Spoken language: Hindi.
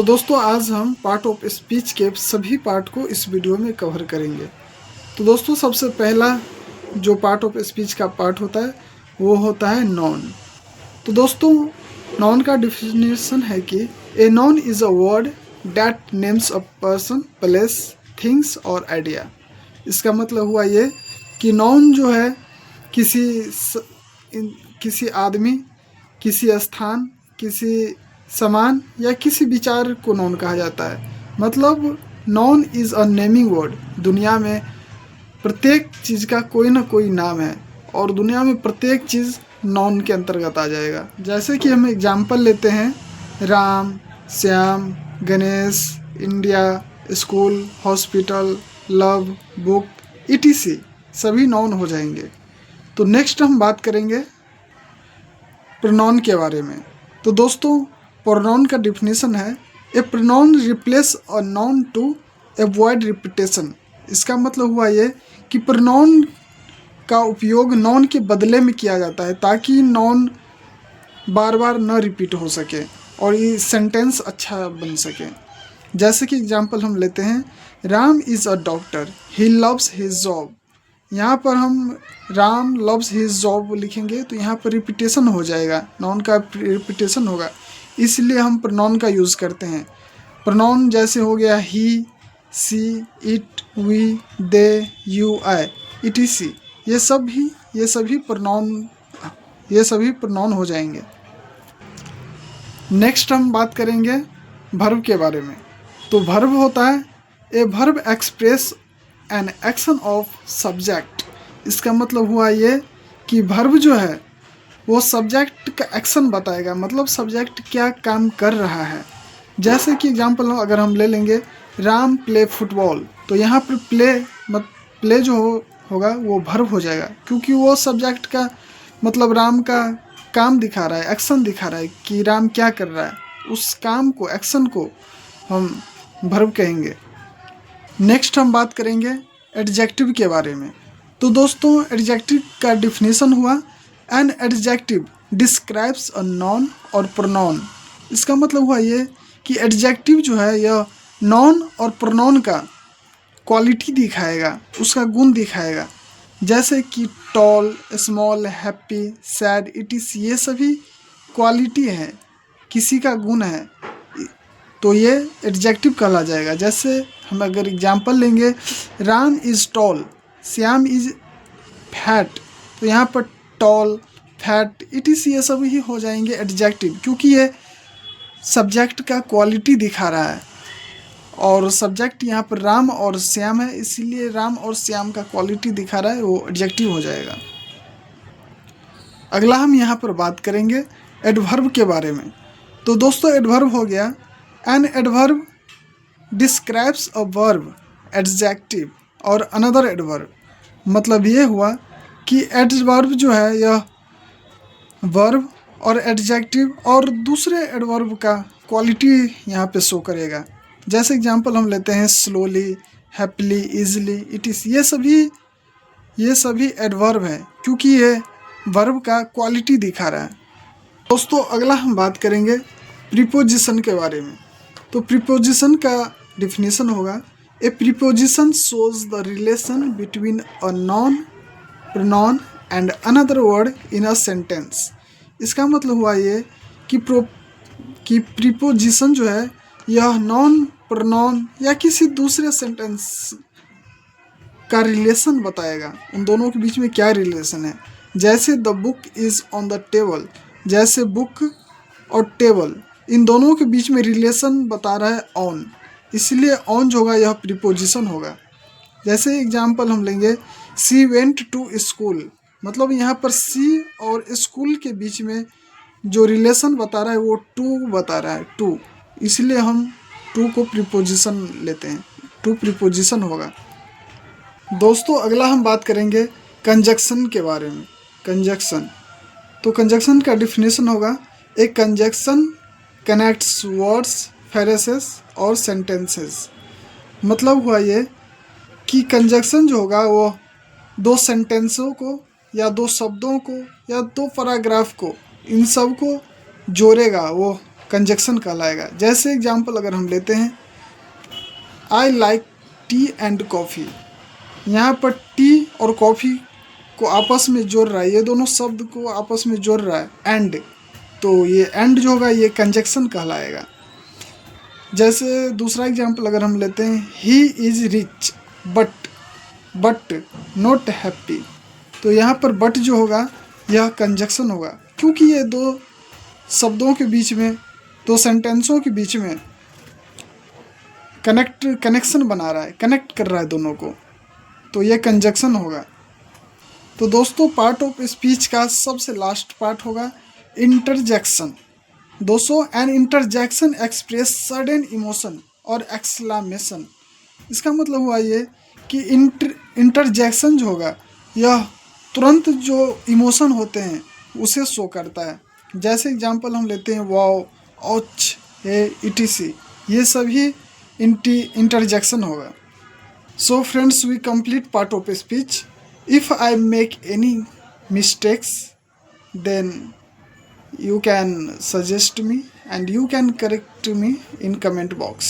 तो दोस्तों आज हम पार्ट ऑफ स्पीच के सभी पार्ट को इस वीडियो में कवर करेंगे। तो दोस्तों सबसे पहला जो पार्ट ऑफ स्पीच का पार्ट होता है वो होता है नॉन। तो दोस्तों नॉन का डिफिनेशन है कि a non is a word that names a person, place, things और आइडिया। इसका मतलब हुआ ये कि नॉन जो है किसी आदमी, किसी स्थान, किसी सामान या किसी विचार को नॉन कहा जाता है। मतलब non is a naming word. दुनिया में प्रत्येक चीज़ का कोई ना कोई नाम है और दुनिया में प्रत्येक चीज़ नॉन के अंतर्गत आ जाएगा। जैसे कि हम एग्जाम्पल लेते हैं, Ram, Shyam, Ganesh, India, school, hospital, love, book, etc सभी नॉन हो जाएंगे। तो नेक्स्ट हम बात करेंगे प्रोनाउन के बारे में। तो दोस्तों प्रोनाउन का डिफिनेशन है a pronoun replace a noun to avoid repetition. इसका मतलब हुआ ये कि प्रोनाउन का उपयोग नाउन के बदले में किया जाता है ताकि नाउन बार बार न रिपीट हो सके और ये सेंटेंस अच्छा बन सके। जैसे कि एग्जांपल हम लेते हैं, Ram is a doctor, he loves his job. यहाँ पर हम राम लव्स हिज जॉब लिखेंगे तो यहाँ पर रिपीटेशन हो जाएगा, नाउन का रिपीटेशन होगा, इसलिए हम प्रोनाउन का यूज़ करते हैं। प्रोनाउन जैसे हो गया he, she, it, we, they, you, I, etc। ये सभी प्रोनाउन हो जाएंगे। नेक्स्ट हम बात करेंगे वर्ब के बारे में। तो वर्ब होता है a verb express an action of subject. इसका मतलब हुआ ये कि वर्ब जो है वो सब्जेक्ट का एक्शन बताएगा, मतलब सब्जेक्ट क्या काम कर रहा है। जैसे कि एग्जांपल अगर हम ले लेंगे, राम प्ले फुटबॉल, तो यहाँ पर प्ले जो होगा वो वर्ब हो जाएगा क्योंकि वो सब्जेक्ट का मतलब राम का काम दिखा रहा है, एक्शन दिखा रहा है कि राम क्या कर रहा है। उस काम को, एक्शन को हम वर्ब कहेंगे। नेक्स्ट हम बात करेंगे एडजेक्टिव के बारे में। तो दोस्तों एडजेक्टिव का डिफिनेशन हुआ an adjective describes a non और प्रोनाउन। इसका मतलब हुआ ये कि एडजेक्टिव जो है यह नॉन और प्रोनाउन का क्वालिटी दिखाएगा, उसका गुण दिखाएगा। जैसे कि tall, small, happy, sad, etc ये सभी क्वालिटी है, किसी का गुण है, तो ये एडजेक्टिव कहला जाएगा। जैसे हम अगर एग्जांपल लेंगे, Ram is tall, Shyam is fat, तो यहाँ पर टॉल, फैट, etc ये सब ही हो जाएंगे एडजेक्टिव क्योंकि ये सब्जेक्ट का क्वालिटी दिखा रहा है और सब्जेक्ट यहाँ पर राम और श्याम है, इसीलिए राम और श्याम का क्वालिटी दिखा रहा है, वो एडजेक्टिव हो जाएगा। अगला हम यहाँ पर बात करेंगे एडवर्ब के बारे में। तो दोस्तों एडवर्ब हो गया an adverb describes a verb, adjective और अनदर एडवर्ब। मतलब ये हुआ कि एडवर्ब जो है यह वर्ब और एडजेक्टिव और दूसरे एडवर्ब का क्वालिटी यहाँ पे शो करेगा। जैसे एग्जांपल हम लेते हैं, स्लोली, हैप्पीली, इजीली, etc ये सभी एडवर्ब है क्योंकि ये वर्ब का क्वालिटी दिखा रहा है। दोस्तों अगला हम बात करेंगे प्रीपोजिशन के बारे में। तो प्रीपोजिशन का डिफिनेशन होगा ए preposition shows the relation between a non, pronoun and another word in a sentence. इसका मतलब हुआ ये कि प्रीपोजिशन जो है यह नॉन, प्रोनाउन या किसी दूसरे सेंटेंस का रिलेशन बताएगा, उन दोनों के बीच में क्या रिलेशन है। जैसे the book is on the table, जैसे बुक और टेबल इन दोनों के बीच में रिलेशन बता रहा है ऑन, इसलिए ऑन जो होगा यह प्रीपोजिशन होगा। जैसे एग्जांपल हम लेंगे, सी वेंट टू स्कूल, मतलब यहाँ पर सी और स्कूल के बीच में जो रिलेशन बता रहा है वो टू बता रहा है, टू, इसलिए हम टू को प्रीपोजिशन लेते हैं, टू प्रीपोजिशन होगा। दोस्तों अगला हम बात करेंगे कंजक्शन के बारे में। कंजक्शन, तो कंजक्शन का डिफिनेशन होगा A conjunction connects words, phrases और सेंटेंसेस। मतलब हुआ ये कि कंजक्शन जो होगा वो दो सेंटेंसों को या दो शब्दों को या दो पैराग्राफ को, इन सब को जोड़ेगा, वो कंजक्शन कहलाएगा। जैसे एग्जाम्पल अगर हम लेते हैं, I like T and coffee, यहाँ पर टी और कॉफ़ी को आपस में जोड़ रहा है, ये दोनों शब्द को आपस में जोड़ रहा है एंड, तो ये एंड जो होगा ये कंजक्शन कहलाएगा। जैसे दूसरा एग्जाम्पल अगर हम लेते हैं, he is rich but not happy, तो यहाँ पर बट जो होगा यह कंजक्शन होगा, क्योंकि ये दो शब्दों के बीच में, दो सेंटेंसों के बीच में कनेक्शन बना रहा है, कनेक्ट कर रहा है दोनों को, तो ये कंजक्शन होगा। तो दोस्तों पार्ट ऑफ स्पीच का सबसे लास्ट पार्ट होगा इंटरजेक्शन। दोस्तों an interjection express sudden emotion और एक्सक्लेमेशन, इसका मतलब हुआ ये कि इंटरजेक्शन जो होगा यह तुरंत जो इमोशन होते हैं उसे शो करता है। जैसे एग्जांपल हम लेते हैं, वाओ, औच, हे, इटीसी, ये सभी इंटरजेक्शन होगा। So friends, we complete part of speech. If I make any mistakes then you can suggest me and you can correct me in comment box.